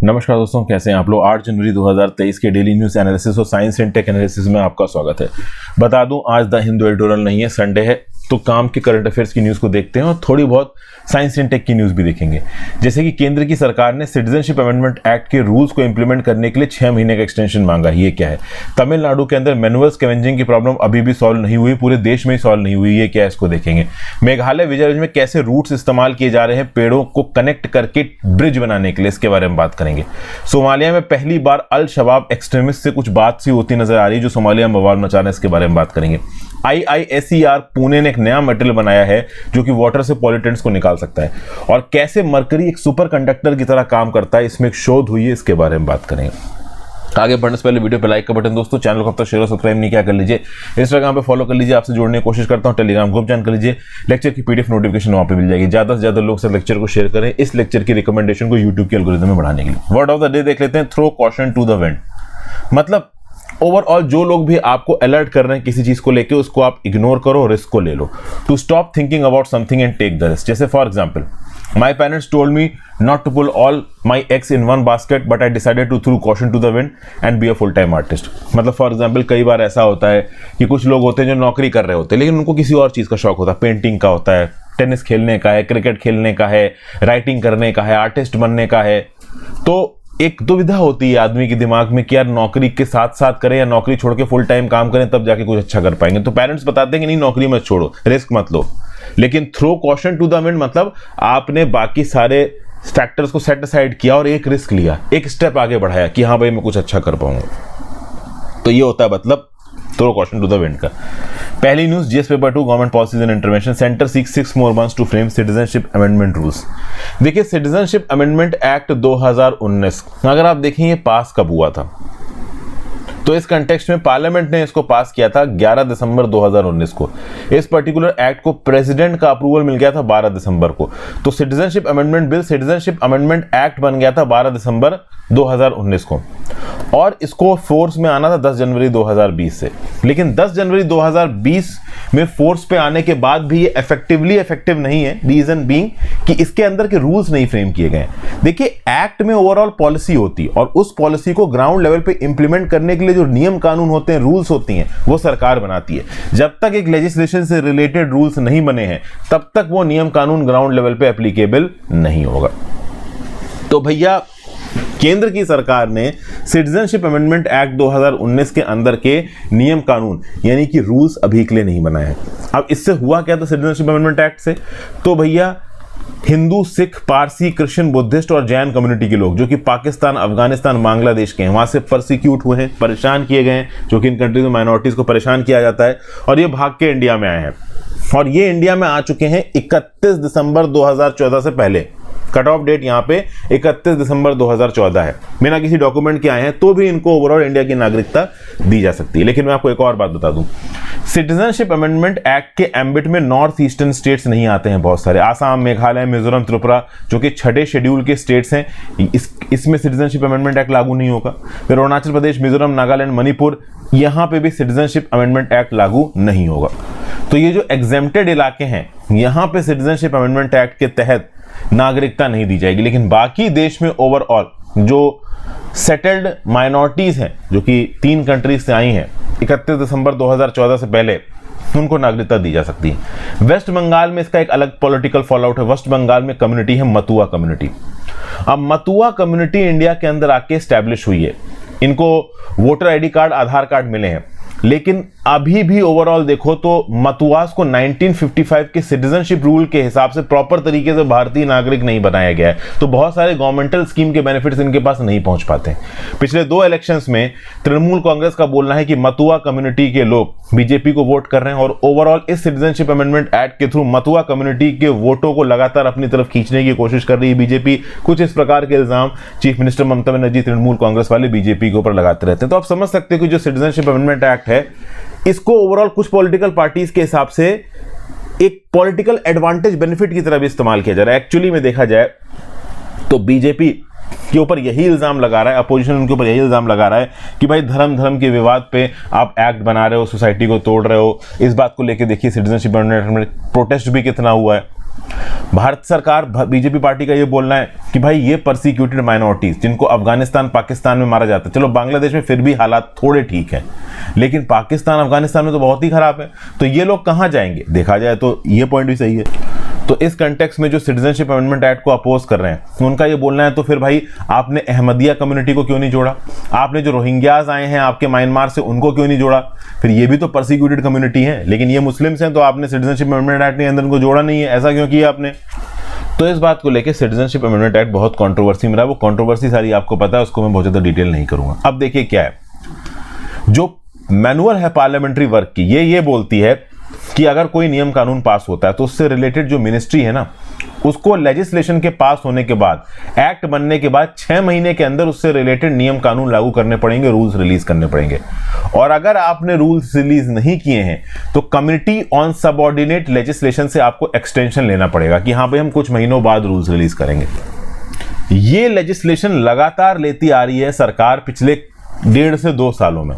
नमस्कार दोस्तों, कैसे हैं आप लोग। 8 जनवरी 2023 के डेली न्यूज़ एनालिसिस और साइंस एंड टेक एनालिसिस में आपका स्वागत है। बता दूं, आज द हिंदू एडिटोरियल नहीं है, संडे है, तो काम के करंट अफेयर्स की न्यूज़ को देखते हैं और थोड़ी बहुत साइंस एंड टेक की न्यूज़ भी देखेंगे। जैसे कि केंद्र की सरकार ने सिटीजनशिप अमेंडमेंट एक्ट के रूल्स को इंप्लीमेंट करने के लिए 6 महीने का एक्सटेंशन मांगा। ये क्या है? तमिलनाडु के अंदर मैनुअल स्कैवेंजिंग की प्रॉब्लम अभी भी सॉल्व नहीं हुई, पूरे देश में ही सॉल्व नहीं हुई। ये क्या है, इसको देखेंगे। मेघालय विजय में कैसे रूट्स इस्तेमाल किए जा रहे हैं पेड़ों को कनेक्ट करके ब्रिज बनाने के लिए, इसके बारे में बात करेंगे। सोमालिया में पहली बार अल शबाब एक्सट्रीमिस्ट से कुछ बात सी होती नजर आ रही है, जो सोमालिया में बवाल मचा रहे हैं, इसके बारे में बात करेंगे। IISER पुणे ने एक नया मटेरियल बनाया है जो कि वाटर से पॉल्यूटेंट्स को निकाल सकता है, और कैसे मरकरी एक सुपर कंडक्टर की तरह काम करता है, इसमें एक शोध हुई है, इसके बारे में बात करेंगे। आगे बढ़ने से पहले वीडियो पे लाइक का बटन दोस्तों, चैनल को अब तक शेयर और सब्सक्राइब नहीं किया कर लीजिए, इंस्टाग्राम पे फॉलो कर लीजिए, आपसे जुड़ने की कोशिश करता हूं, टेलीग्राम ग्रुप ज्वाइन कर लीजिए, लेक्चर की PDF नोटिफिकेशन वहां पे मिल जाएगी। ज्यादा से ज्यादा लोग से लेक्चर को शेयर करें, इस लेक्चर की रिकमेंडेशन को यूट्यूब के एल्गोरिथम में बढ़ाने के लिए। वर्ड ऑफ द डे देख लेते हैं, throw caution to the wind. मतलब ओवरऑल जो लोग भी आपको अलर्ट कर रहे हैं किसी चीज को लेके, उसको आप इग्नोर करो, रिस्क को ले लो। To stop thinking about something and take the risk. जैसे for example, my parents told me not to pull all my eggs in one basket, but I decided to throw caution to the wind and be a full time artist. मतलब for example, कई बार ऐसा होता है कि कुछ लोग होते हैं जो नौकरी कर रहे होते हैं, लेकिन उनको किसी और चीज का शौक होता है, पेंटिंग का होता है, टेनिस खेलने का है, क्रिकेट खेलने का है, राइटिंग करने का है, आर्टिस्ट बनने का है। तो एक दुविधा होती है आदमी के दिमाग में कि यार नौकरी के साथ साथ करें या नौकरी छोड़ के फुल टाइम काम करें, तब जाके कुछ अच्छा कर पाएंगे। तो पेरेंट्स बताते हैं कि नहीं, नौकरी मत छोड़ो, रिस्क मत लो। लेकिन throw caution to the wind मतलब आपने बाकी सारे फैक्टर्स को सेट असाइड किया और एक रिस्क लिया, एक स्टेप आगे बढ़ाया कि हाँ भाई मैं कुछ अच्छा कर पाऊंगा। तो ये होता है मतलब throw caution to the wind का। पहली news, GS paper 2 government policies and intervention, centre seeks 6 more months to frame citizenship amendment rules. देखिए, सिटीजनशिप अमेंडमेंट एक्ट 2019 अगर आप देखें ये पास कब हुआ था, तो इस कंटेक्स्ट में पार्लियामेंट ने इसको पास किया था 11 दिसंबर 2019 को। इस पर्टिकुलर एक्ट को प्रेसिडेंट का अप्रूवल मिल गया था 12 दिसंबर को। तो citizenship amendment bill, citizenship amendment act बन गया था 12 दिसंबर 2019 को, और इसको फोर्स में आना था 10 जनवरी 2020 से। लेकिन 10 जनवरी 2020 में फोर्स पे आने के बाद भी ये इफेक्टिव नहीं है। रीजन बीइंग कि इसके अंदर के रूल्स नहीं फ्रेम किए गए। देखिए, एक्ट में ओवरऑल पॉलिसी होती है, और उस पॉलिसी को ग्राउंड लेवल पे इंप्लीमेंट करने के लिए जो नियम कानून होते हैं, रूल्स होती हैं, वो सरकार बनाती है। जब तक एक लेजिस्लेशन से रिलेटेड रूल्स नहीं बने हैं, तब तक वो नियम कानून ग्राउंड लेवल पे एप्लीकेबल नहीं होगा। तो भैया, केंद्र की सरकार ने सिटीजनशिप अमेंडमेंट एक्ट 2019 के अंदर के नियम कानून यानी कि रूल्स अभी के लिए नहीं बनाए हैं। अब इससे हुआ क्या था सिटीजनशिप अमेंडमेंट एक्ट से? तो भैया, हिंदू, सिख, पारसी, क्रिश्चियन, बुद्धिस्ट और जैन कम्युनिटी के लोग जो कि पाकिस्तान, अफगानिस्तान, बांग्लादेश के हैं, वहां से परसिक्यूट हुए हैं, परेशान किए गए हैं, जो कि इन कंट्रीज में माइनॉरिटीज को परेशान किया जाता है, और ये भाग के इंडिया में आए हैं। और ये इंडिया में आ चुके हैं 31 दिसंबर 2014 से पहले। कट ऑफ डेट यहाँ पे 31 दिसंबर 2014 है। बिना किसी डॉक्यूमेंट के आए हैं, तो भी इनको ओवरऑल इंडिया की नागरिकता दी जा सकती है। लेकिन मैं आपको एक और बात बता दूं, सिटीजनशिप अमेंडमेंट एक्ट के एम्बिट में नॉर्थ ईस्टर्न स्टेट्स नहीं आते हैं बहुत सारे। आसाम, मेघालय, मिजोरम, त्रिपुरा, जो कि 6ठे शेड्यूल के स्टेट्स हैं, इसमें सिटीजनशिप अमेंडमेंट एक्ट लागू नहीं होगा। फिर अरुणाचल प्रदेश, मिजोरम, नागालैंड, मणिपुर, यहां पे भी सिटीजनशिप अमेंडमेंट एक्ट लागू नहीं होगा। तो ये जो एग्जेम्प्टेड इलाके हैं, यहां पे सिटीजनशिप अमेंडमेंट एक्ट के तहत नागरिकता नहीं दी जाएगी। लेकिन बाकी देश में ओवरऑल जो सेटल्ड माइनॉरिटीज हैं, जो कि 3 कंट्रीज से आई हैं 31 दिसंबर 2014 से पहले, उनको नागरिकता दी जा सकती है। वेस्ट बंगाल में इसका एक अलग पॉलिटिकल फॉलोआउट है। वेस्ट बंगाल में कम्युनिटी है मतुआ कम्युनिटी। अब मतुआ कम्युनिटी इंडिया के अंदर आके एस्टैब्लिश हुई है। इनको वोटर आईडी कार्ड, आधार कार्ड मिले हैं, लेकिन अभी भी ओवरऑल देखो तो मतुआस को 1955 के सिटीजनशिप रूल के हिसाब से प्रॉपर तरीके से भारतीय नागरिक नहीं बनाया गया है। तो बहुत सारे गवर्नमेंटल स्कीम के बेनिफिट्स इनके पास नहीं पहुंच पाते। पिछले 2 इलेक्शंस में तृणमूल कांग्रेस का बोलना है कि मतुआ कम्युनिटी के लोग बीजेपी को वोट कर रहे हैं, और ओवरऑल इस सिटीजनशिप अमेंडमेंट एक्ट के थ्रू मतुआ कम्युनिटी के वोटों को लगातार अपनी तरफ खींचने की कोशिश कर रही है बीजेपी। कुछ इस प्रकार के इल्जाम चीफ मिनिस्टर ममता बनर्जी, तृणमूल कांग्रेस वाले बीजेपी के ऊपर लगाते रहते हैं। तो आप समझ सकते हैं कि जो सिटीजनशिप अमेंडमेंट एक्ट है, इसको ओवरऑल कुछ पॉलिटिकल पार्टीज के हिसाब से एक पॉलिटिकल एडवांटेज, बेनिफिट की तरह भी इस्तेमाल किया जा रहा है। एक्चुअली में देखा जाए तो बीजेपी के ऊपर यही इल्जाम लगा रहा है, अपोजिशन उनके ऊपर यही इल्जाम लगा रहा है कि भाई धर्म के विवाद पे आप एक्ट बना रहे हो, सोसाइटी को तोड़ रहे हो। इस बात को लेके देखिए सिटीजनशिप अमेंडमेंट में प्रोटेस्ट भी कितना हुआ है। भारत सरकार, बीजेपी पार्टी का ये बोलना है कि भाई ये परसिक्यूटेड माइनॉरिटीज जिनको अफगानिस्तान पाकिस्तान में मारा जाता है, चलो बांग्लादेश में फिर भी हालात थोड़े ठीक हैं, लेकिन पाकिस्तान अफगानिस्तान में तो बहुत ही खराब है, तो ये लोग कहां जाएंगे? देखा जाए तो ये पॉइंट भी सही है। तो इस कंटेक्स्ट में जो सिटीजनशिप अमेंडमेंट एक्ट को अपोज कर रहे हैं उनका ये बोलना है, तो फिर भाई आपने अहमदिया कम्युनिटी को क्यों नहीं जोड़ा? आपने जो रोहिंग्याज आए हैं आपके म्यांमार से उनको क्यों नहीं जोड़ा? फिर ये भी तो परसिक्यूटेड कम्युनिटी है, लेकिन ये मुस्लिम्स हैं, तो आपने सिटीजनशिप अमेंडमेंट एक्ट के अंदर उनको जोड़ा नहीं है, ऐसा क्यों किया आपने? तो इस बात को लेकर सिटीजनशिप अमेंडमेंट एक्ट बहुत कंट्रोवर्सी में रहा। वो कंट्रोवर्सी सारी आपको पता है, उसको मैं बहुत ज्यादा डिटेल नहीं करूंगा। अब देखिए क्या है, जो मैनुअल है पार्लियामेंट्री वर्क की, ये बोलती है कि अगर कोई नियम कानून पास होता है तो उससे रिलेटेड जो मिनिस्ट्री है ना, उसको लेजिस्लेशन के पास होने के बाद, एक्ट बनने के बाद 6 महीने के अंदर उससे रिलेटेड नियम कानून लागू करने पड़ेंगे, रूल्स रिलीज करने पड़ेंगे। और अगर आपने रूल्स रिलीज नहीं किए हैं तो कमिटी ऑन सबऑर्डिनेट लेजिस्लेशन से आपको एक्सटेंशन लेना पड़ेगा कि हाँ भाई हम कुछ महीनों बाद रूल्स रिलीज करेंगे। ये लेजिस्लेशन लगातार लेती आ रही है सरकार पिछले 1.5 से 2 सालों में।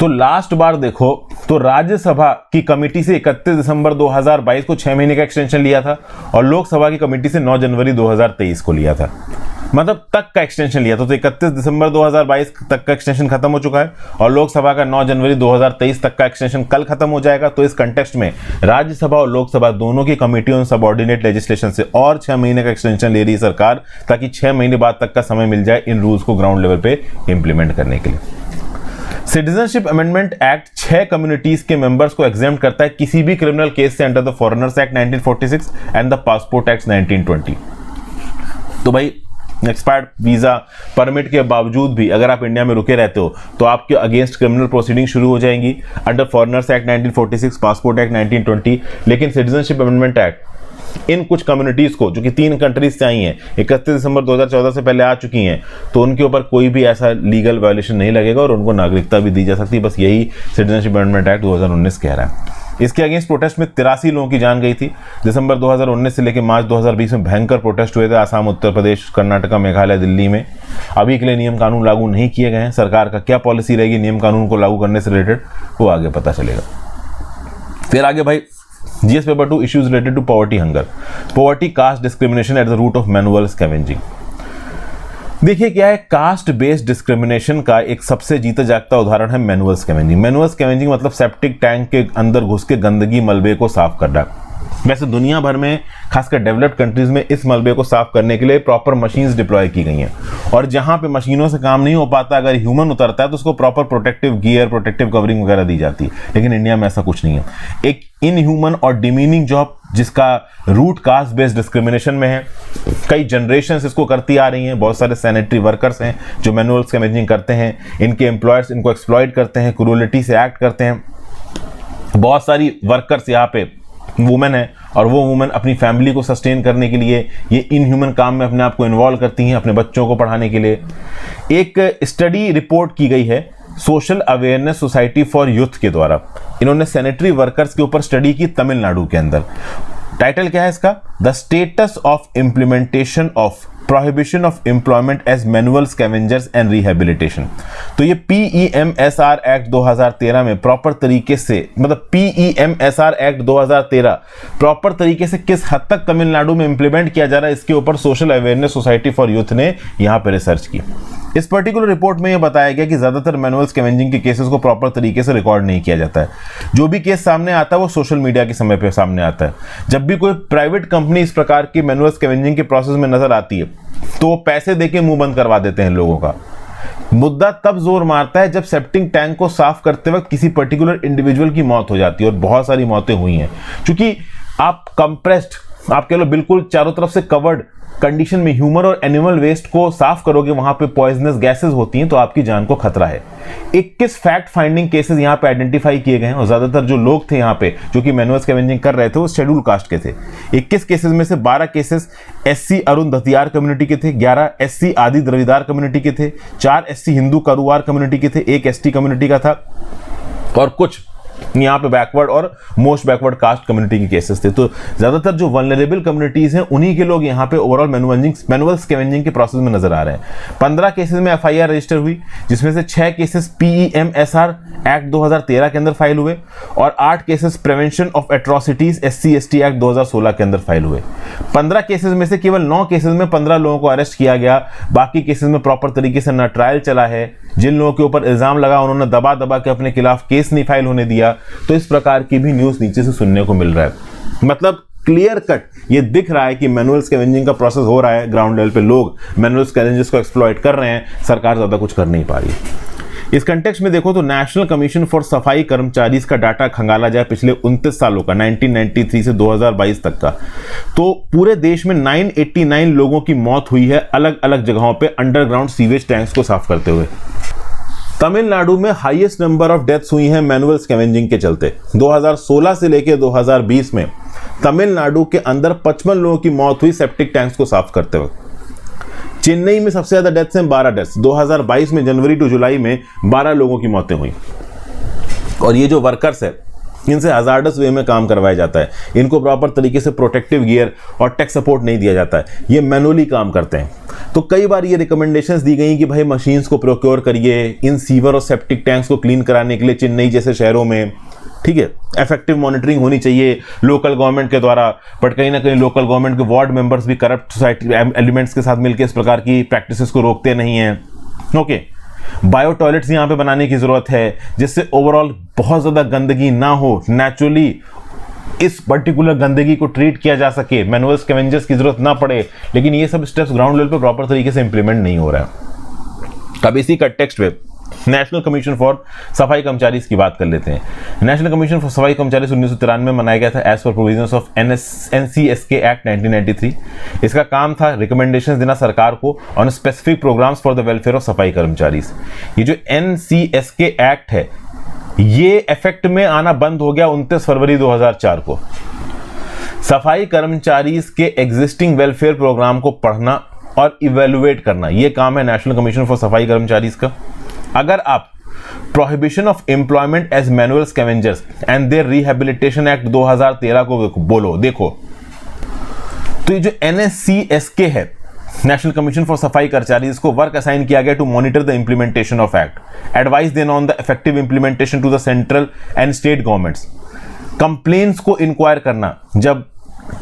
तो लास्ट बार देखो तो राज्यसभा की कमेटी से 31 दिसंबर 2022 को 6 महीने का एक्सटेंशन लिया था, और लोकसभा की कमेटी से 9 जनवरी 2023 को लिया था, मतलब तक का एक्सटेंशन लिया था। तो 31 दिसंबर 2022 तक का एक्सटेंशन खत्म हो चुका है, और लोकसभा का 9 जनवरी 2023 तक का एक्सटेंशन कल खत्म हो जाएगा। तो इस कंटेक्स्ट में राज्यसभा और लोकसभा दोनों की कमेटी ऑन सबऑर्डिनेट लेजिस्लेशन से और 6 महीने का एक्सटेंशन ले रही है सरकार, ताकि 6 महीने बाद तक का समय मिल जाए इन रूल्स को ग्राउंड लेवल पे इंप्लीमेंट करने के लिए। सिटीजनशिप अमेंडमेंट एक्ट 6 कम्युनिटीज के मेंबर्स को एग्जेम्प्ट करता है किसी भी क्रिमिनल केस से under the foreigners act 1946 and the passport act 1920। तो भाई एक्सपायर्ड वीजा परमिट के बावजूद भी अगर आप इंडिया में रुके रहते हो तो आपके अगेंस्ट क्रिमिनल प्रोसीडिंग शुरू हो जाएंगी under foreigners act 1946, passport act 1920। लेकिन सिटीजनशिप अमेंडमेंट एक्ट इन कुछ कम्युनिटीज को, जो कि 3 कंट्रीज से आई हैं, 31 दिसंबर 2014 से पहले आ चुकी हैं, तो उनके ऊपर कोई भी ऐसा लीगल वायलेशन नहीं लगेगा और उनको नागरिकता भी दी जा सकती है। बस यही सिटीजनशिप अमेंडमेंट एक्ट 2019 कह रहा है। इसके अगेंस्ट प्रोटेस्ट में 83 लोगों की जान गई थी। दिसंबर 2019 से लेकर मार्च 2020 में भयंकर प्रोटेस्ट हुए थे आसाम, उत्तर प्रदेश, कर्नाटका, मेघालय, दिल्ली में। अभी के लिए नियम कानून लागू नहीं किए गए हैं। सरकार का क्या पॉलिसी रहेगी नियम कानून को लागू करने से रिलेटेड, वो आगे पता चलेगा। फिर आगे भाई GS paper 2 issues related to poverty, hunger, poverty, caste discrimination at the root of manual scavenging. देखिए क्या है, कास्ट बेस्ड डिस्क्रिमिनेशन का एक सबसे जीता जागता उदाहरण है मैनुअल स्कैवेंजिंग। मैनुअल स्कैवेंजिंग मतलब सेप्टिक टैंक के अंदर घुस के गंदगी मलबे को साफ करना। वैसे दुनिया भर में खासकर डेवलप्ड कंट्रीज में इस मलबे को साफ करने के लिए प्रॉपर मशीन्स डिप्लॉय की गई हैं, और जहां पे मशीनों से काम नहीं हो पाता, अगर ह्यूमन उतरता है तो उसको proper protective gear, protective covering वगैरह दी जाती है। लेकिन इंडिया में ऐसा कुछ नहीं है। एक इनह्यूमन और डिमीनिंग जॉब जिसका रूट कास्ट बेस्ड डिस्क्रिमिनेशन में है, कई जनरेशंस इसको करती आ रही हैं। बहुत सारे सैनिटरी वर्कर्स हैं जो मैनुअल स्कैवेंजिंग करते हैं, इनके एम्प्लॉयर्स इनको एक्सप्लॉइट करते हैं, क्रूरलिटी से एक्ट करते हैं। बहुत सारी वर्कर्स यहाँ पे वुमेन है, और वो वुमेन अपनी फैमिली को सस्टेन करने के लिए ये इनह्यूमन काम में अपने आप को इन्वॉल्व करती हैं, अपने बच्चों को पढ़ाने के लिए। एक स्टडी रिपोर्ट की गई है social awareness society for youth के द्वारा। इन्होंने सैनिटरी वर्कर्स के ऊपर स्टडी की तमिलनाडु के अंदर। टाइटल क्या है इसका? The status of implementation of prohibition of employment as manual scavengers and rehabilitation. तो ये PEMSR एक्ट 2013 में प्रॉपर तरीके से, मतलब PEMSR एक्ट 2013 प्रॉपर तरीके से किस हद तक तमिलनाडु में इंप्लीमेंट किया जा रहा है, इसके ऊपर social awareness society for youth ने यहाँ पे रिसर्च की। इस पर्टिकुलर रिपोर्ट में यह बताया गया कि ज्यादातर मैनुअल स्कैवेंजिंग के केसेस को प्रॉपर तरीके से रिकॉर्ड नहीं किया जाता है। जो भी केस सामने आता है वो सोशल मीडिया के समय पे सामने आता है। जब भी कोई प्राइवेट कंपनी इस प्रकार की मैनुअल स्कैवेंजिंग के प्रोसेस में नजर आती है तो वो पैसे देके मुंह बंद करवा देते हैं लोगों का। मुद्दा तब जोर मारता है जब सेप्टिक टैंक को साफ करते वक्त किसी पर्टिकुलर इंडिविजुअल की मौत हो जाती है, और बहुत सारी मौतें हुई हैं। क्योंकि आप कंप्रेस्ड, आप कह लो बिल्कुल चारों तरफ से कवर्ड कंडीशन में ह्यूमन और एनिमल वेस्ट को साफ करोगे, वहां पे पॉइजनस गैसेस होती हैं, तो आपकी जान को खतरा है। 21 फैक्ट फाइंडिंग केसेस यहां पे आइडेंटिफाई किए गए हैं, और ज्यादातर जो लोग थे यहां पे जो कि मैनुअल स्कैवेंजिंग कर रहे थे वो शेड्यूल कास्ट के थे। 21 केसेस में से 12 केसेस SC अरुंधतियार कम्युनिटी के थे, 11 SC आदि द्रविदार कम्युनिटी के थे, 4 SC हिंदू करुवार कम्युनिटी के थे, 1 ST कम्युनिटी का था, और कुछ यहाँ पे बैकवर्ड और मोस्ट बैकवर्ड कास्ट कम्युनिटी के केसेस थे। तो ज्यादातर जो वल्नरेबल कम्युनिटीज हैं उन्हीं के लोग यहाँ पे ओवरऑल मैनुअल स्कैवेंजिंग के प्रोसेस में नजर आ रहे हैं। 15 केसेस में एफआईआर रजिस्टर हुई, जिसमें से 6 केसेस PEMSR एक्ट 2013 के अंदर फाइल हुए और 8 cases prevention of atrocities SC/ST act 2016 के अंदर फाइल हुए। 15 केसेस में से केवल 9 केसेस में 15 लोगों को अरेस्ट किया गया। बाकी केसेस में प्रॉपर तरीके से न ट्रायल चला है, जिन लोगों के ऊपर इल्जाम लगा उन्होंने दबा दबा के अपने खिलाफ केस नहीं फाइल होने दिया। तो इस प्रकार की भी न्यूज नीचे से सुनने को मिल रहा है। मतलब क्लियर कट ये दिख रहा है कि मैनुअल स्कैवेंजिंग का प्रोसेस हो रहा है, ग्राउंड लेवल पे लोग मैनुअल स्कैवेंजर्स को एक्सप्लॉइट कर रहे हैं, सरकार ज्यादा कुछ कर नहीं पा रही। इस कंटेक्स्ट में देखो तो नेशनल कमीशन फॉर सफाई कर्मचारी का डाटा खंगाला जाए पिछले 29 सालों का 1993 से 2022 तक का, तो पूरे देश में 989 लोगों की मौत हुई है अलग अलग जगहों पे अंडरग्राउंड सीवेज टैंक्स को साफ करते हुए। तमिलनाडु में हाईएस्ट नंबर ऑफ डेथ्स हुई हैं मैनुअल स्कैवेंजिंग के चलते। 2016 से लेकर 2020 में तमिलनाडु के अंदर 55 लोगों की मौत हुई सेप्टिक टैंक्स को साफ करते हुए। चेन्नई में सबसे ज्यादा डेथ्स हैं, 12 डेथ्स। 2022 में जनवरी टू जुलाई में 12 लोगों की मौतें हुई। और ये जो वर्कर्स है इनसे हजार्डस वे में काम करवाया जाता है, इनको प्रॉपर तरीके से प्रोटेक्टिव गियर और टेक सपोर्ट नहीं दिया जाता है, ये मैनुअली काम करते हैं। तो कई बार ये रिकमेंडेशंस दी गई कि भाई मशीन्स को प्रोक्योर करिए इन सीवर और सेप्टिक टैंक्स को क्लीन कराने के लिए चेन्नई जैसे शहरों में, ठीक है। इफेक्टिव मॉनिटरिंग होनी चाहिए लोकल गवर्नमेंट के द्वारा, बट कहीं ना कहीं लोकल गवर्नमेंट के वार्ड मेंबर्स भी करप्ट सोसाइटी एलिमेंट्स के साथ मिलकर इस प्रकार की प्रैक्टिसेस को रोकते नहीं हैं। ओके, बायो टॉयलेट्स यहाँ पे बनाने की जरूरत है जिससे ओवरऑल बहुत ज्यादा गंदगी ना हो, नेचुरली इस पर्टिकुलर गंदगी को ट्रीट किया जा सके, मैनुअल स्कैवेंजर्स की जरूरत ना पड़े। लेकिन ये सब स्टेप्स ग्राउंड लेवल पे प्रॉपर तरीके से इंप्लीमेंट नहीं हो रहा है। अब इसी कंटेक्स्ट में नेशनल कमीशन फॉर सफाई कर्मचारी की बात कर लेते हैं। नेशनल कमीशन फॉर सफाई कर्मचारी 1993 में बनाया गया था as per provisions of NCSK act 1993। इसका काम था रिकमेंडेशंस देना सरकार को on specific programmes for the welfare of सफाई कर्मचारी। ये जो NCSK एक्ट है ये इफेक्ट में आना बंद हो गया 29 फरवरी 2004 को। सफाई कर्मचारी के एग्जिस्टिंग वेलफेयर प्रोग्राम को पढ़ना और इवेलुएट करना ये काम है नेशनल कमीशन फॉर सफाई कर्मचारी का। अगर आप prohibition of employment as manual scavengers and their rehabilitation act 2013 को बोलो देखो, तो ये जो NSCSK है नेशनल कमीशन फॉर सफाई कर्मचारी, इसको वर्क असाइन किया गया to monitor the implementation of act, advice then on the effective implementation to the central and state governments, complaints को इंक्वायर करना जब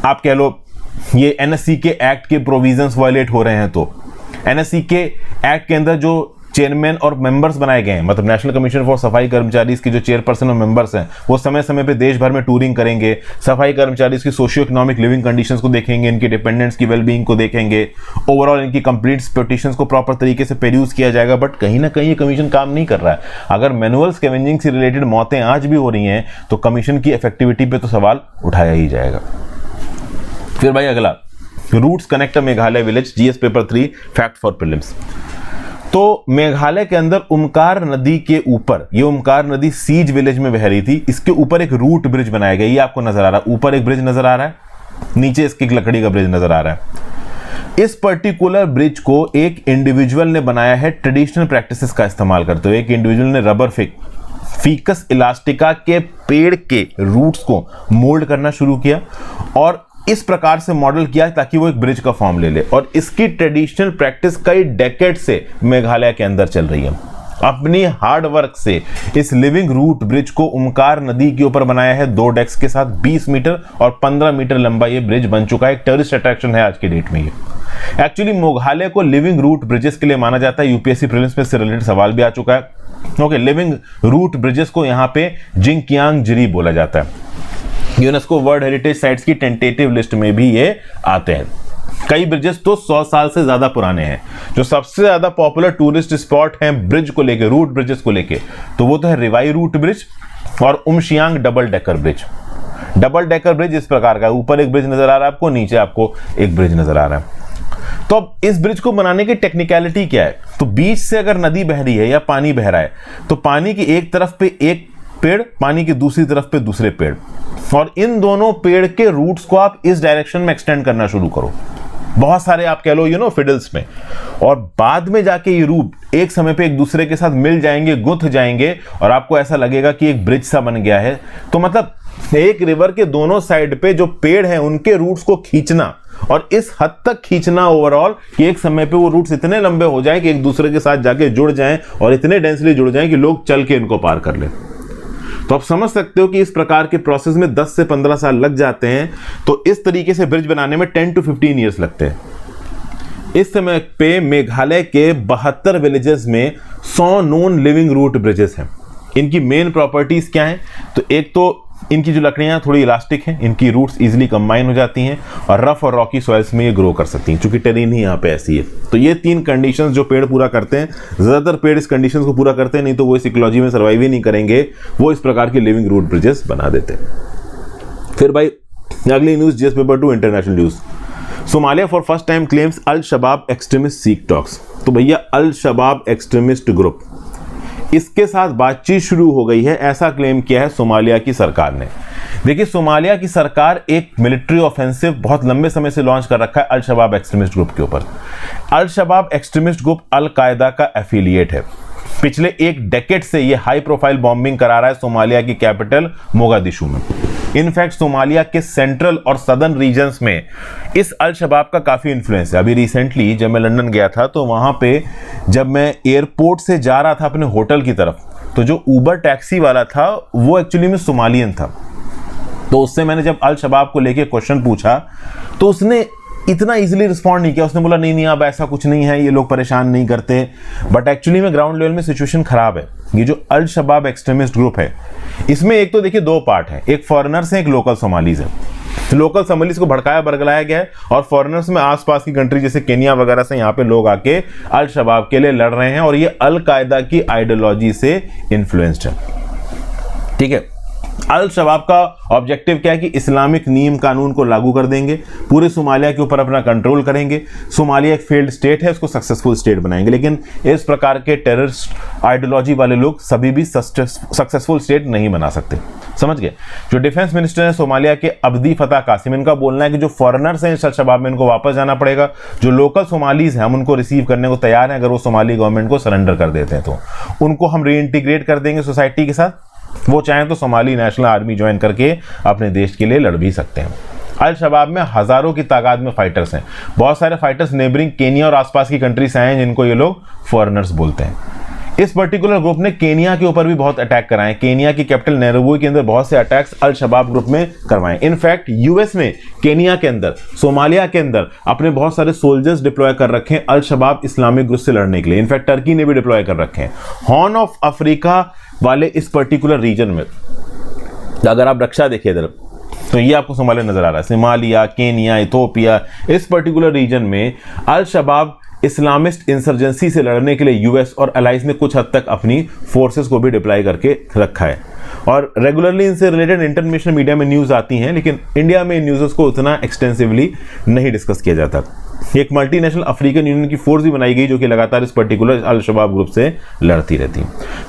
आप कह लो ये NSCK एक्ट के प्रोविजंस वायलेट हो रहे हैं। तो NSCK एक्ट के अंदर जो चेयरमैन और मेंबर्स बनाए गए हैं, मतलब नेशनल कमीशन फॉर सफाई कर्मचारी की जो चेयरपर्सन और मेंबर्स हैं वो समय समय पे देश भर में टूरिंग करेंगे, सफाई कर्मचारी की सोशियो इकोनॉमिक लिविंग कंडीशंस को देखेंगे, इनके डिपेंडेंट्स की वेलबींग को देखेंगे, ओवरऑल इनकी कंप्लीट पिटीशंस को प्रॉपर तरीके से पेरूज किया जाएगा। बट कहीं ना कहीं ये कमीशन काम नहीं कर रहा है। अगर मैनुअल स्कैवेंजिंग से रिलेटेड मौतें आज भी हो रही हैं तो कमीशन की इफेक्टिविटी पे तो सवाल उठाया ही जाएगा। फिर भाई अगला, roots connect Meghalaya village, GS paper 3 fact for prelims. तो मेघालय के अंदर उमकार नदी के ऊपर, ये उमकार नदी सीज विलेज में बह रही थी, इसके ऊपर एक रूट ब्रिज बनाया गया। ये आपको नजर आ रहा है, ऊपर एक ब्रिज नजर आ रहा है, नीचे इसकी एक लकड़ी का ब्रिज नजर आ रहा है। इस पर्टिकुलर ब्रिज को एक इंडिविजुअल ने बनाया है ट्रेडिशनल प्रैक्टिसेस का इस्तेमाल करते हुए। एक इंडिविजुअल ने रबर फिकस इलास्टिका के पेड़ के रूट्स को मोल्ड करना शुरू किया और इस प्रकार से मॉडल किया ताकि वो एक ब्रिज का फॉर्म ले ले। और इसकी ट्रेडिशनल प्रैक्टिस कई डेकेड से मेघालय के अंदर चल रही है। अपनी हार्ड वर्क से इस लिविंग रूट ब्रिज को उमकार नदी के ऊपर बनाया है, 2 डेक्स के साथ। 20 मीटर और 15 मीटर लंबा ये ब्रिज बन चुका है। एक टूरिस्ट अट्रैक्शन है आज की डेट में। ये एक्चुअली मेघालय को लिविंग रूट ब्रिजेस के लिए माना जाता है। यूपीएससी प्रीलिम्स में इससे रिलेटेड सवाल भी आ चुका है। ओके, लिविंग रूट ब्रिजेस को यहाँ पे जिंगकियांग जिरी बोला जाता है। यूनेस्को वर्ल्ड हेरिटेज साइट्स की टेंटेटिव लिस्ट में भी ये आते हैं। कई ब्रिजेस तो 100 साल से ज्यादा पुराने हैं। जो सबसे ज्यादा पॉपुलर टूरिस्ट स्पॉट हैं ब्रिज को लेके, रूट ब्रिजेस को लेके, तो वो तो है रिवाई रूट ब्रिज और Umshiang double decker bridge. Double decker bridge इस प्रकार का, ऊपर एक ब्रिज नजर आ रहा है आपको, नीचे आपको एक ब्रिज नजर आ रहा है। तो अब इस ब्रिज को बनाने की टेक्निकलिटी क्या है? तो बीच से अगर नदी बह रही है या पानी बह रहा है तो पानी की एक तरफ पे एक पेड़, पानी की दूसरी तरफ पे दूसरे पेड़, और इन दोनों पेड़ के रूट्स को आप इस डायरेक्शन में एक्सटेंड करना शुरू करो। बहुत सारे आप कह लो फिडल्स में, और बाद में जाके ये रूट एक समय पे एक दूसरे के साथ मिल जाएंगे, गुथ जाएंगे, और आपको ऐसा लगेगा कि एक ब्रिज सा बन गया है। तो मतलब एक रिवर के दोनों साइड पे जो पेड़ हैं उनके रूट्स को खींचना, और इस हद तक खींचना ओवरऑल कि एक समय पे वो रूट्स इतने लंबे हो जाएं कि एक दूसरे के साथ जाके जुड़ जाएं, और इतने डेंसली जुड़ जाएं कि लोग चल के इनको पार कर लें। तो आप समझ सकते हो कि इस प्रकार के प्रोसेस में 10 से 15 साल लग जाते हैं। तो इस तरीके से ब्रिज बनाने में 10 to 15 ईयर्स लगते हैं। इस समय पे मेघालय के 72 विलेजेस में 100 नॉन लिविंग रूट ब्रिजेस हैं। इनकी मेन प्रॉपर्टीज क्या हैं? तो एक तो इनकी जो लकड़ियां थोड़ी इलास्टिक हैं, इनकी रूट्स इजीली कंबाइन हो जाती हैं, और रफ और रॉकी सॉइल्स में ये ग्रो कर सकती हैं, क्योंकि टेरेन ही यहाँ पे ऐसी है। तो ये 3 कंडीशंस जो पेड़ पूरा करते हैं, ज़्यादातर पेड़ इस कंडीशंस को पूरा करते हैं, नहीं तो वो इस इकोलॉजी में सर्वाइव ही नहीं करेंगे, वो इस प्रकार के लिविंग रूट ब्रिजेस बना देते हैं। फिर भाई अगली news, GS paper 2 international news. Somalia for first time claims al Shabaab extremist seek talks. तो भैया अल शबाब एक्सट्रीमिस्ट ग्रुप, इसके साथ बातचीत शुरू हो गई है, ऐसा क्लेम किया है सोमालिया की सरकार ने। देखिए, सोमालिया की सरकार एक मिलिट्री ऑफेंसिव बहुत लंबे समय से लॉन्च कर रखा है अल शबाब एक्सट्रीमिस्ट ग्रुप के ऊपर। अल शबाब एक्सट्रीमिस्ट ग्रुप अल कायदा का एफिलिएट है। पिछले एक डेकेड से ये हाई प्रोफाइल बॉम्बिंग करा रहा है सोमालिया की कैपिटल मोगादिशु में। इनफैक्ट सोमालिया के सेंट्रल और सदर्न रीजन्स में इस अल शबाब का काफ़ी इन्फ्लुएंस है। अभी रिसेंटली जब मैं लंदन गया था, तो वहाँ पे जब मैं एयरपोर्ट से जा रहा था अपने होटल की तरफ, तो जो ऊबर टैक्सी वाला था वो एक्चुअली में सोमालियन था। तो उससे मैंने जब अल शबाब को लेके क्वेश्चन पूछा, तो उसने इतना इजीली रिस्पॉन्ड नहीं किया। उसने बोला नहीं अब ऐसा कुछ नहीं है, ये लोग परेशान नहीं करते। बट एक्चुअली में ग्राउंड लेवल में सिचुएशन खराब है। ये जो अल शबाब एक्सट्रीमिस्ट ग्रुप है, इसमें एक तो देखिए 2 पार्ट है, एक फॉरेनर्स है, एक लोकल सोमालीज है। तो लोकल सोमालीज को भड़काया बरगलाया गया है, और फॉरेनर्स में आसपास की कंट्री जैसे केनिया वगैरह से यहाँ पे लोग आके अल शबाब के लिए लड़ रहे हैं, और ये अल कायदा की आइडियोलॉजी से इन्फ्लुएंस्ड है। ठीक है, अल शबाब का ऑब्जेक्टिव क्या है कि इस्लामिक नियम कानून को लागू कर देंगे, पूरे सोमालिया के ऊपर अपना कंट्रोल करेंगे। सोमालिया एक फेल्ड स्टेट है, उसको सक्सेसफुल स्टेट बनाएंगे। लेकिन इस प्रकार के टेररिस्ट आइडियोलॉजी वाले लोग सभी भी सक्सेसफुल स्टेट नहीं बना सकते। समझ गए? जो डिफेंस मिनिस्टर है सोमालिया के अब्दी फतह कासिम, इनका बोलना है कि जो फॉरेनर्स हैं इस अल शबाब में, इनको वापस जाना पड़ेगा। जो लोकल सोमालीज हैं हम उनको रिसीव करने को तैयार हैं, अगर वो सोमाली गवर्नमेंट को सरेंडर कर देते हैं तो उनको हम रीइंटीग्रेट कर देंगे सोसाइटी के साथ। वो चाहें तो सोमाली नेशनल आर्मी ज्वाइन करके अपने देश के लिए लड़ भी सकते हैं। अल शबाब में हजारों की तादाद में फाइटर्स हैं। बहुत सारे फाइटर्स नेबरिंग केनिया और आसपास की कंट्री से आए हैं, जिनको ये लोग फॉरेनर्स बोलते हैं। इस पर्टिकुलर ग्रुप ने केनिया के ऊपर भी बहुत अटैक कराए। केनिया की कैपिटल नैरोबी के अंदर बहुत से अटैक्स अल शबाब ग्रुप में करवाए। इनफैक्ट यूएस ने केनिया के अंदर, सोमालिया के अंदर अपने बहुत सारे सोल्जर्स डिप्लॉय कर रखे हैं अल शबाब इस्लामिक ग्रुप से लड़ने के लिए। इनफैक्ट टर्की ने भी डिप्लॉय कर रखे हैं। हॉर्न ऑफ अफ्रीका वाले इस पर्टिकुलर रीजन में अगर आप रक्षा देखिए इधर, तो ये आपको सोमालिया नजर आ रहा है। सोमालिया, केनिया, इथोपिया, इस पर्टिकुलर रीजन में अल शबाब इस्लामिस्ट इंसर्जेंसी से लड़ने के लिए यूएस और अलाइज ने कुछ हद तक अपनी फोर्सेस को भी डिप्लॉय करके रखा है। और रेगुलरली इनसे रिलेटेड इंटरनेशनल मीडिया में न्यूज़ आती हैं, लेकिन इंडिया में इन न्यूज़ को उतना एक्सटेंसिवली नहीं डिस्कस किया जाता। एक मल्टीनेशनल अफ्रीकन यूनियन की फोर्स भी बनाई गई जो कि लगातार इस पर्टिकुलर अल शबाब ग्रुप से लड़ती रहती।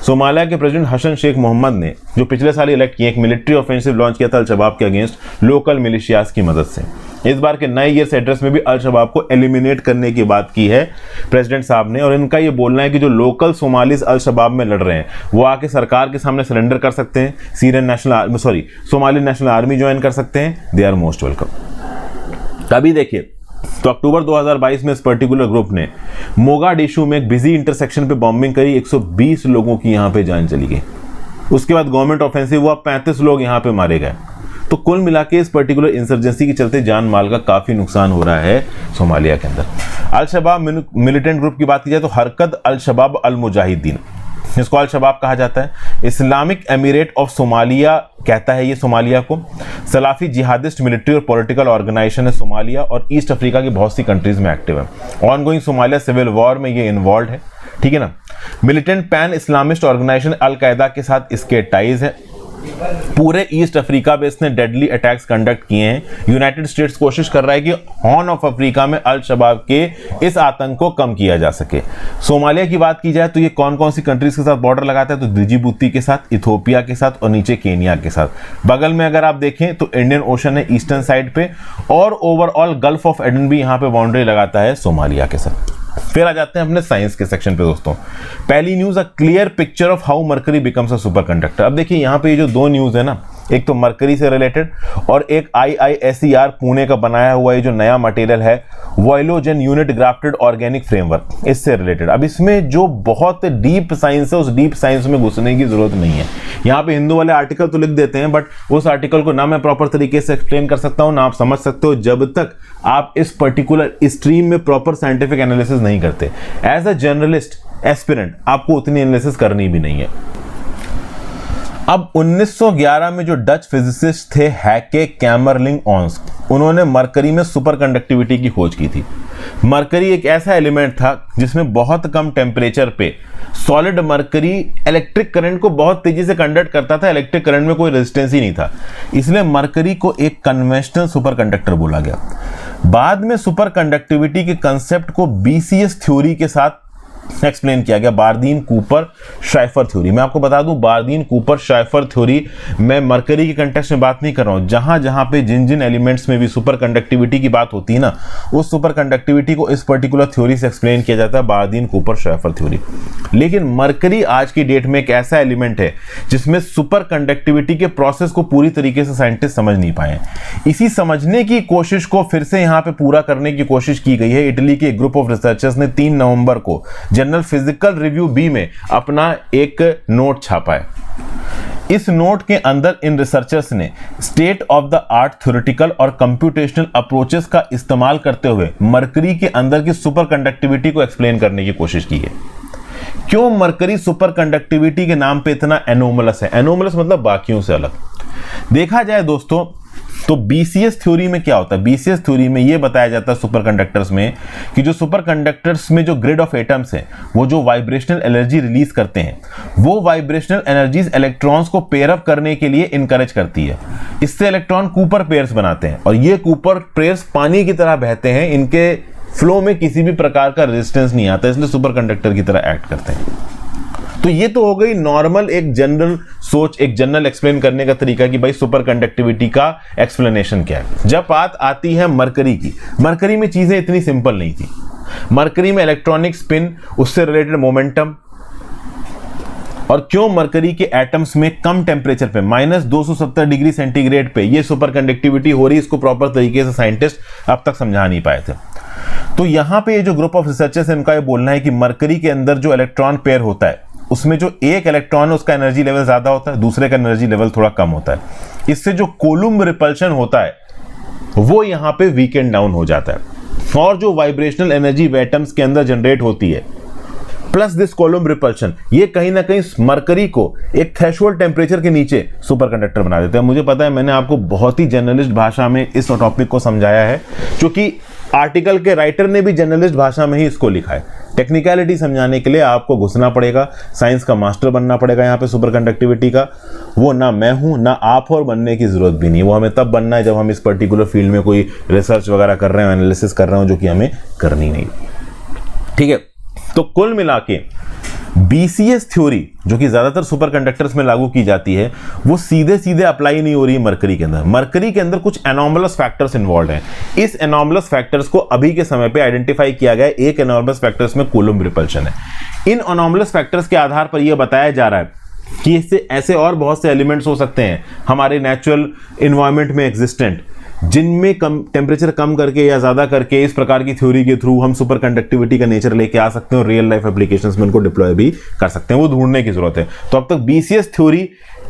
सोमालिया के प्रेसिडेंट हसन शेख मोहम्मद ने जो पिछले साल इलेक्ट किए, एक मिलिट्री ऑफेंसिव लॉन्च किया था अल शबाब के अगेंस्ट लोकल मिलिशियाज की मदद से। इस बार के नए ईयर एड्रेस में भी अल शबाब को एलिमिनेट करने की बात की है प्रेसिडेंट साहब ने। और इनका ये बोलना है कि जो लोकल सोमालीज अल शबाब में लड़ रहे हैं वो आके सरकार के सामने सरेंडर कर सकते हैं, सोमाली नेशनल आर्मी ज्वाइन कर सकते हैं, दे आर मोस्ट वेलकम। अभी देखिए, तो अक्टूबर 2022 में इस पर्टिकुलर ग्रुप ने मोगादिशु में एक बिजी इंटरसेक्शन पे बॉम्बिंग करी, 120 लोगों की यहां पे जान चली गई। उसके बाद गवर्नमेंट ऑफेंसिव हुआ, 35 लोग यहां पे मारे गए। तो कुल मिला के इस पर्टिकुलर इंसर्जेंसी के चलते जान माल का काफी नुकसान हो रहा है सोमालिया के अंदर। अल शबाब मिलिटेंट ग्रुप की बात की जाए तो हरकत अल शबाब अल मुजाहिदीन, इसको अल शबाब कहा जाता है। इस्लामिक एमिरेट ऑफ सोमालिया कहता है ये सोमालिया को। सलाफी जिहादिस्ट मिलिट्री और पॉलिटिकल ऑर्गेनाइजेशन है सोमालिया, और ईस्ट अफ्रीका की बहुत सी कंट्रीज में एक्टिव है। ऑनगोइंग सोमालिया सिविल वॉर में ये इन्वॉल्व है, ठीक है ना। मिलिटेंट पैन इस्लामिस्ट ऑर्गेनाइजेशन अल कायदा के साथ इसके टाइज है। पूरे ईस्ट अफ्रीका पे इसने डेडली अटैक्स कंडक्ट किए हैं। यूनाइटेड स्टेट्स कोशिश कर रहा है कि हॉर्न ऑफ अफ्रीका में अल शबाब के इस आतंक को कम किया जा सके। सोमालिया की बात की जाए तो ये कौन कौन सी कंट्रीज के साथ बॉर्डर लगाता है, तो डिजिबूती के साथ, इथोपिया के साथ और नीचे केनिया के साथ। बगल में अगर आप देखें तो इंडियन ओशन है ईस्टर्न साइड पे, और ओवरऑल गल्फ ऑफ एडन भी यहाँ पे बाउंड्री लगाता है सोमालिया के साथ। फिर आ जाते हैं अपने साइंस के सेक्शन पे दोस्तों। पहली news, a clear picture of how mercury becomes a super conductor. अब देखिए यहाँ पे ये जो दो न्यूज है ना, एक तो मरकरी से रिलेटेड और एक IISER पुणे का बनाया हुआ ये जो नया मटेरियल है वॉइलोजन यूनिट ग्राफ्टेड ऑर्गेनिक फ्रेमवर्क, इससे रिलेटेड। अब इसमें जो बहुत डीप साइंस है उस डीप साइंस में घुसने की जरूरत नहीं है। यहाँ पे हिंदू वाले आर्टिकल तो लिख देते हैं, बट उस आर्टिकल को ना मैं प्रॉपर तरीके से एक्सप्लेन कर सकता हूँ ना आप समझ सकते हो जब तक आप इस पर्टिकुलर स्ट्रीम में प्रॉपर साइंटिफिक एनालिसिस नहीं करते। एज अ जर्नलिस्ट एस्पिरेंट आपको उतनी एनालिसिस करनी भी नहीं है। अब 1911 में जो डच फिजिसिस्ट थे हैके कैमरलिंग ऑन्स्क, उन्होंने मरकरी में सुपर कंडक्टिविटी की खोज की थी। मरकरी एक ऐसा एलिमेंट था जिसमें बहुत कम टेम्परेचर पे सॉलिड मरकरी इलेक्ट्रिक करंट को बहुत तेजी से कंडक्ट करता था। इलेक्ट्रिक करंट में कोई रेजिस्टेंस ही नहीं था, इसलिए मरकरी को एक कन्वेंशनल सुपर कंडक्टर बोला गया। बाद में सुपर कंडक्टिविटी के कंसेप्ट को BCS थ्योरी के साथ एक्सप्लेन किया गया, बार्दीन कूपर शाइफर थ्योरी। मैं आपको बता दूं बार्दीन कूपर शाइफर थ्योरी, मैं मरकरी के कंटेक्स्ट में बात नहीं कर रहा हूं। जहां जहां पे जिन जिन एलिमेंट्स में भी सुपर कंडक्टिविटी की बात होती है ना, उस सुपर कंडक्टिविटी को इस पर्टिकुलर थ्योरी से एक्सप्लेन किया जाता है, बार्दीन कूपर शाइफर थ्योरी। लेकिन मरकरी आज की डेट में एक ऐसा एलिमेंट है जिसमें सुपर कंडक्टिविटी के प्रोसेस को पूरी तरीके से साइंटिस्ट समझ नहीं पाए। इसी समझने की कोशिश को फिर से यहां पे पूरा करने की कोशिश की गई है। इटली के ग्रुप ऑफ रिसर्चर्स ने 3 नवंबर को जनरल फिजिकल रिव्यू B में अपना एक नोट छापा है। इस नोट के अंदर इन रिसर्चर्स ने state of the art theoretical और कंप्यूटेशनल अप्रोचेस का इस्तेमाल करते हुए मरकरी के अंदर की सुपर कंडक्टिविटी को एक्सप्लेन करने की कोशिश की है। क्यों मरकरी सुपर कंडक्टिविटी के नाम पे इतना एनोमलस है? एनोमलस मतलब बाकियों से अलग। देखा जाए दोस्तों तो BCS थ्योरी में क्या होता है? BCS थ्योरी में यह बताया जाता है सुपर कंडक्टर्स में कि जो सुपर कंडक्टर्स में जो ग्रिड ऑफ एटम्स हैं वो जो वाइब्रेशनल एनर्जी रिलीज करते हैं, वो वाइब्रेशनल एनर्जीज इलेक्ट्रॉन्स को पेयर अप करने के लिए इनकरेज करती है। इससे इलेक्ट्रॉन कूपर पेयर्स बनाते हैं और ये कूपर पेयर्स पानी की तरह बहते हैं, इनके फ्लो में किसी भी प्रकार का रेजिस्टेंस नहीं आता, इसलिए सुपर कंडक्टर की तरह एक्ट करते हैं। तो ये तो हो गई नॉर्मल एक जनरल सोच, एक जनरल एक्सप्लेन करने का तरीका कि भाई सुपर कंडक्टिविटी का एक्सप्लेनेशन क्या है। जब बात आती है मरकरी की, मरकरी में चीजें इतनी सिंपल नहीं थी। मरकरी में इलेक्ट्रॉनिक स्पिन, उससे रिलेटेड मोमेंटम, और क्यों मरकरी के एटम्स में कम टेम्परेचर पे -270 डिग्री सेंटीग्रेड पे ये सुपर कंडक्टिविटी हो रही है, इसको प्रॉपर तरीके से साइंटिस्ट अब तक समझा नहीं पाए थे। तो यहां पे ये जो ग्रुप ऑफ रिसर्चर्स है इनका ये बोलना है कि मरकरी के अंदर जो इलेक्ट्रॉन पेयर होता है उसमें जो एक इलेक्ट्रॉन है उसका एनर्जी लेवल ज्यादा होता है, दूसरे का एनर्जी लेवल थोड़ा कम होता है। इससे जो कोलुम्ब रिपल्शन होता है वो यहां पे वीकेंड डाउन हो जाता है, और जो वाइब्रेशनल एनर्जी एटम्स के अंदर जनरेट होती है प्लस दिस कोलुम्ब रिपल्शन, ये कहीं ना कहीं मरकरी को एक थ्रेशोल्ड टेम्परेचर के नीचे सुपर कंडक्टर बना देते हैं। मुझे पता है मैंने आपको बहुत ही जर्नलिस्ट भाषा में इस टॉपिक को समझाया है, क्योंकि आर्टिकल के राइटर ने भी जर्नलिस्ट भाषा में ही इसको लिखा है। टेक्निकलिटी समझाने के लिए आपको घुसना पड़ेगा, साइंस का मास्टर बनना पड़ेगा यहाँ पे सुपर कंडक्टिविटी का। वो ना मैं हूँ ना आप हो, और बनने की जरूरत भी नहीं। वो हमें तब बनना है जब हम इस पर्टिकुलर फील्ड में कोई रिसर्च वगैरह कर रहे हो, एनालिसिस कर रहे हो, जो कि हमें करनी नहीं। ठीक है, तो कुल मिला के BCS थ्योरी जो कि ज्यादातर सुपर कंडक्टर्स में लागू की जाती है, वो सीधे सीधे अप्लाई नहीं हो रही है मरकरी के अंदर। मरकरी के अंदर कुछ एनॉमलस फैक्टर्स इन्वॉल्व हैं। इस एनॉमलस फैक्टर्स को अभी के समय पे आइडेंटिफाई किया गया है। एक एनॉमलस फैक्टर्स में कोलुम्ब रिपल्शन है। इन एनॉमलस फैक्टर्स के आधार पर यह बताया जा रहा है कि इससे ऐसे और बहुत से एलिमेंट्स हो सकते हैं हमारे नेचुरल इन्वायरमेंट में एग्जिस्टेंट, जिनमें कम टेम्परेचर कम करके या ज्यादा करके इस प्रकार की थ्योरी के थ्रू हम सुपर कंडक्टिविटी का नेचर लेके आ सकते हैं और रियल लाइफ एप्लीकेशंस में उनको डिप्लॉय भी कर सकते हैं। वो ढूंढने की जरूरत है। तो अब तक BCS थ्योरी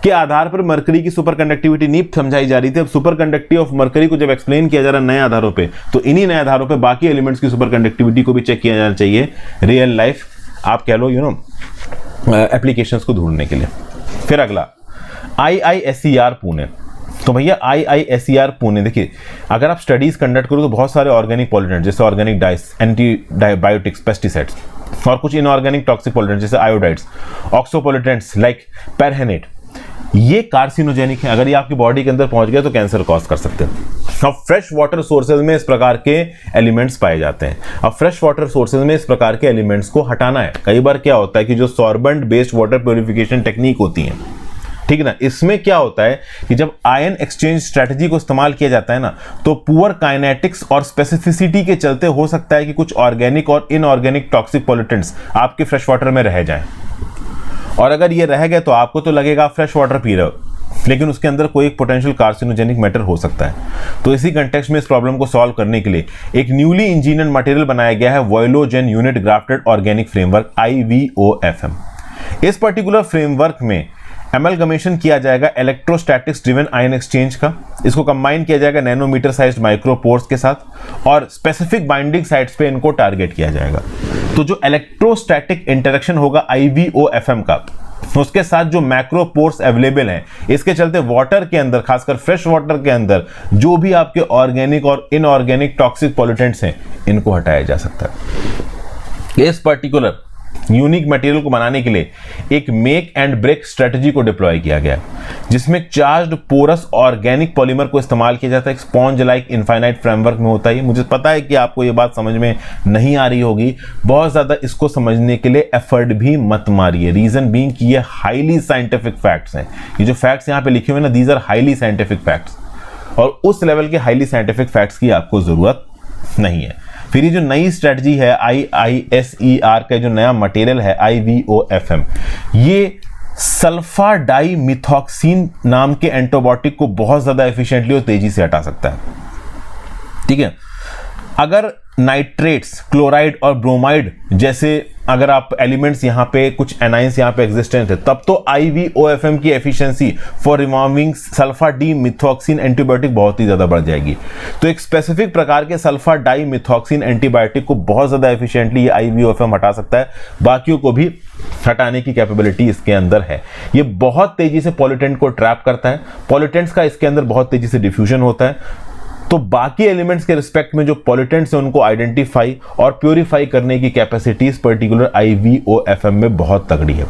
के आधार पर मरकरी की सुपर कंडक्टिविटी नहीं समझाई जा रही थी। अब सुपर कंडक्टिविटी ऑफ मरकरी को जब एक्सप्लेन किया जा रहा है नए आधारों पे, तो इन्हीं नए आधारों पे बाकी एलिमेंट्स की सुपर कंडक्टिविटी को भी चेक किया जाना चाहिए रियल लाइफ, आप कह लो एप्लीकेशंस को ढूंढने के लिए। फिर अगला IISER पुणे। तो भैया IISER पुणे, देखिए अगर आप स्टडीज कंडक्ट करो तो बहुत सारे ऑर्गेनिक पॉल्यूटेंट जैसे ऑर्गेनिक डाइस, एंटीबायोटिक्स, पेस्टिसाइड्स, और कुछ इनऑर्गेनिक टॉक्सिक पॉल्यूटेंट जैसे आयोडाइड्स, ऑक्सोपोल्यूटेंट्स लाइक पेरहेनेट, ये कार्सिनोजेनिक है। अगर ये आपकी बॉडी के अंदर पहुंच गया तो कैंसर कॉज कर सकते हैं। अब फ्रेश वाटर सोर्सेज में इस प्रकार के एलिमेंट्स पाए जाते हैं। अब फ्रेश वाटर सोर्सेज में इस प्रकार के एलिमेंट्स को हटाना है। कई बार क्या होता है कि जो sorbent based water purification technique होती है, ठीक है ना, इसमें क्या होता है कि जब आयन एक्सचेंज स्ट्रेटजी को इस्तेमाल किया जाता है ना, तो पुअर काइनेटिक्स और स्पेसिफिसिटी के चलते हो सकता है कि कुछ ऑर्गेनिक और इनऑर्गेनिक टॉक्सिक पॉल्यूटेंट्स आपके फ्रेश वाटर में रह जाएं। और अगर ये रह गए तो आपको तो लगेगा आप फ्रेश वाटर पी रहे हो, लेकिन उसके अंदर कोई एक पोटेंशियल कार्सिनोजेनिक मैटर हो सकता है। तो इसी कंटेक्स्ट में इस प्रॉब्लम को सॉल्व करने के लिए एक न्यूली इंजीनियर्ड मटेरियल बनाया गया है, viologen unit grafted organic framework, IVOFM। इस पर्टिकुलर फ्रेमवर्क में एमलगमेशन किया जाएगा इलेक्ट्रोस्टैटिक्स ड्रिवन आयन एक्सचेंज का। इसको कंबाइन किया जाएगा नैनोमीटर साइज्ड माइक्रोपोर्स के साथ और स्पेसिफिक बाइंडिंग साइट्स पे इनको टारगेट किया जाएगा। तो जो इलेक्ट्रोस्टैटिक इंटरेक्शन होगा IVOFM का, उसके साथ जो मैक्रोपोर्स अवेलेबल हैं, इसके चलते वाटर के अंदर, खासकर फ्रेश वाटर के अंदर जो भी आपके ऑर्गेनिक और इनऑर्गेनिक टॉक्सिक पॉल्यूटेंट्स हैं, इनको हटाया जा सकता है। इस पर्टिकुलर यूनिक मटेरियल को बनाने के लिए एक मेक एंड ब्रेक स्ट्रेटजी को डिप्लॉय किया गया, जिसमें चार्ज्ड पोरस ऑर्गेनिक पॉलीमर को इस्तेमाल किया जाता है। स्पॉन्ज लाइक इनफाइनाइट फ्रेमवर्क में होता है। मुझे पता है कि आपको ये बात समझ में नहीं आ रही होगी, बहुत ज्यादा इसको समझने के लिए एफर्ट भी मत मारिए। रीजन बीइंग कि ये हाईली साइंटिफिक फैक्ट्स हैं। ये जो फैक्ट्स यहाँ पे लिखे हुए ना, these are highly scientific facts, और उस लेवल के हाईली साइंटिफिक फैक्ट्स की आपको जरूरत नहीं है। फिर ये जो नई स्ट्रेटजी है IISER का जो नया मटेरियल है IVOFM, ये सल्फा डाई मिथॉक्सिन नाम के एंटीबायोटिक को बहुत ज्यादा एफिशिएंटली और तेजी से हटा सकता है। ठीक है, अगर नाइट्रेट्स, क्लोराइड और ब्रोमाइड जैसे अगर आप एलिमेंट्स यहाँ पे कुछ एनाइंस यहाँ पे एग्जिस्टेंट है, तब तो IVOFM की efficiency for removing sulfadimethoxine antibiotic बहुत ही ज्यादा बढ़ जाएगी। तो एक स्पेसिफिक प्रकार के सल्फा डाई मिथॉक्सिन एंटीबायोटिक को बहुत ज्यादा एफिशिएंटली ये IVOFM हटा सकता है। बाकियों को भी हटाने की कैपेबिलिटी इसके अंदर है। ये बहुत तेजी से पॉल्यूटेंट को ट्रैप करता है। पॉल्यूटेंट्स का इसके अंदर बहुत तेजी से डिफ्यूजन होता है। तो बाकी एलिमेंट्स के रिस्पेक्ट में जो पॉल्यूटेंट्स हैं उनको आइडेंटिफाई और प्योरीफाई करने की कैपेसिटी इस पर्टिकुलर IVOFM में बहुत तगड़ी है।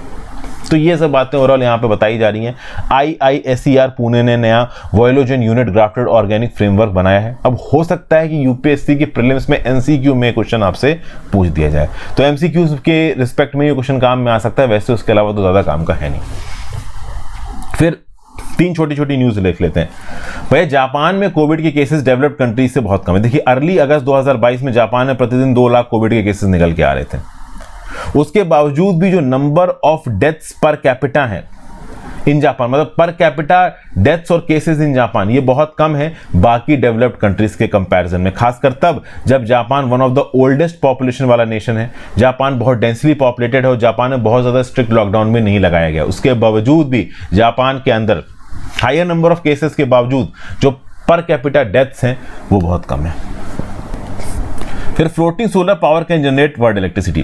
तो ये सब बातें ओवरऑल यहाँ पे बताई जा रही हैं। IISER पुणे ने नया वॉयलोजेन यूनिट ग्राफ्टेड ऑर्गेनिक फ्रेमवर्क बनाया है। अब हो सकता है कि UPSC की प्रीलिम्स में MCQ में क्वेश्चन आपसे पूछ दिया जाए, तो MCQ के रिस्पेक्ट में ये क्वेश्चन काम में आ सकता है, वैसे उसके अलावा तो ज्यादा काम का है नहीं। फिर तीन छोटी छोटी न्यूज लिख लेते हैं। भैया, जापान में कोविड के केसेस डेवलप्ड कंट्रीज से बहुत कम है। देखिए, अर्ली अगस्त 2022 में जापान में प्रतिदिन 2 लाख कोविड के केसेस निकल के आ रहे थे। उसके बावजूद भी जो number of deaths per capita है इन जापान, मतलब पर कैपिटा डेथ्स और केसेस इन जापान, ये बहुत कम है बाकी डेवलप्ड कंट्रीज के कंपैरिजन में। खासकर तब जब Japan one of the oldest population वाला नेशन है, जापान बहुत डेंसली पॉपुलेटेड है और जापान में बहुत ज्यादा स्ट्रिक्ट लॉकडाउन भी नहीं लगाया गया। उसके बावजूद भी जापान के अंदर हायर नंबर ऑफ केसेस के बावजूद जो पर कैपिटा डेथ्स हैं वो बहुत कम है। फिर floating solar power can generate world electricity.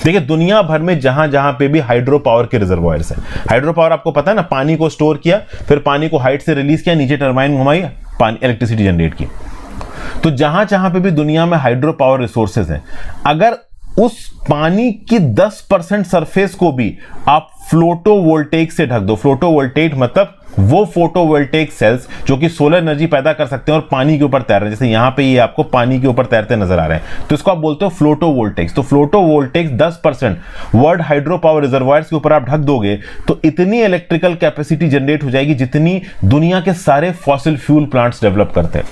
देखिए, दुनिया भर में जहां जहां पे भी हाइड्रो पावर के रिजर्वॉयर्स हैं, हाइड्रो पावर आपको पता है ना, पानी को स्टोर किया, फिर पानी को हाइट से रिलीज किया, नीचे टरबाइन घुमाई, पानी इलेक्ट्रिसिटी जनरेट की। तो जहां जहां पे भी दुनिया में हाइड्रो पावर रिसोर्सेज हैं, अगर उस पानी की 10% सरफेस को भी आप फ्लोटोवोल्टेइक से ढक दो। फ्लोटोवोल्टेइक मतलब वो फोटोवोल्टेइक सेल्स जो कि सोलर एनर्जी पैदा कर सकते हैं और पानी के ऊपर तैर रहे हैं, जैसे यहां पे ये आपको पानी के ऊपर तैरते नजर आ रहे हैं, तो इसको आप बोलते हो फ्लोटोवोल्टेइक्स। तो फ्लोटोवोल्टेइक्स 10% वर्ल्ड हाइड्रो पावर रिजर्वायर्स के ऊपर आप ढक दोगे तो इतनी इलेक्ट्रिकल कैपेसिटी जनरेट हो जाएगी जितनी दुनिया के सारे फॉसिल फ्यूल प्लांट्स डेवलप करते हैं।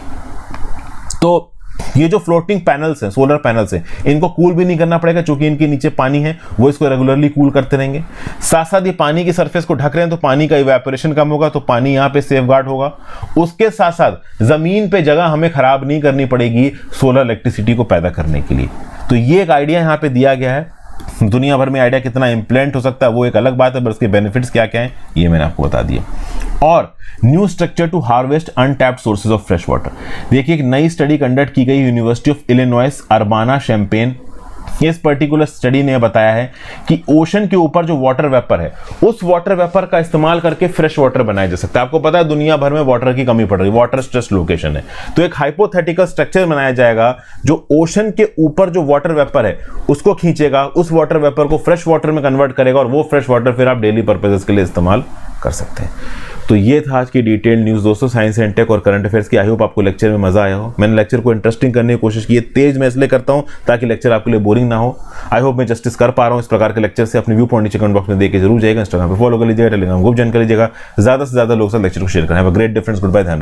तो ये जो फ्लोटिंग पैनल्स हैं, सोलर पैनल्स हैं, इनको कूल भी नहीं करना पड़ेगा क्योंकि इनके नीचे पानी है, वो इसको रेगुलरली कूल करते रहेंगे। साथ साथ ये पानी की सरफेस को ढक रहे हैं तो पानी का इवेपोरेशन कम होगा, तो पानी यहाँ पे सेफ गार्ड होगा। उसके साथ साथ जमीन पे जगह हमें खराब नहीं करनी पड़ेगी सोलर इलेक्ट्रिसिटी को पैदा करने के लिए। तो ये एक आइडिया यहाँ पे दिया गया है। दुनिया भर में आइडिया कितना इंप्लीमेंट हो सकता है वो एक अलग बात है, पर इसके बेनिफिट्स क्या क्या हैं ये मैंने आपको बता दिया। और new structure to harvest untapped sources of fresh water. देखिए, एक नई स्टडी कंडक्ट की गई university of Illinois Urbana Champaign. इस पर्टिकुलर स्टडी ने बताया है कि ओशन के ऊपर जो वाटर वेपर है, उस वाटर वेपर का इस्तेमाल करके फ्रेश वाटर बनाया जा सकता है। आपको पता है दुनिया भर में वाटर की कमी पड़ रही है, वाटर स्ट्रेस लोकेशन है, तो एक हाइपोथेटिकल स्ट्रक्चर बनाया जाएगा जो ओशन के ऊपर जो वाटर वेपर है उसको खींचेगा, उस वाटर वेपर को फ्रेश वाटर में कन्वर्ट करेगा और वो फ्रेश वाटर फिर आप डेली पर्पसेस के लिए इस्तेमाल कर सकते हैं। तो ये था आज की डिटेल्ड न्यूज़ दोस्तों, साइंस एंड टेक और करंट अफेयर्स की। आई होप आपको लेक्चर में मजा आया हो। मैंने लेक्चर को इंटरेस्टिंग करने की कोशिश की है, तेज मैं इसलिए करता हूँ ताकि लेक्चर आपके लिए बोरिंग ना हो। आई होप मैं जस्टिस कर पा रहा हूँ इस प्रकार के लेक्चर से। अपने व्यू पॉइंट नीचे कमेंट बॉक्स में देके जरूर जाएगा। इंस्टाग्राम पे फॉलो कर लीजिएगा, टेलीग्राम ग्रुप ज्वाइन कर लीजिएगा, ज़्यादा से ज़्यादा लोग साथ लेक्चर को शेयर करें। Have a great difference, good bye.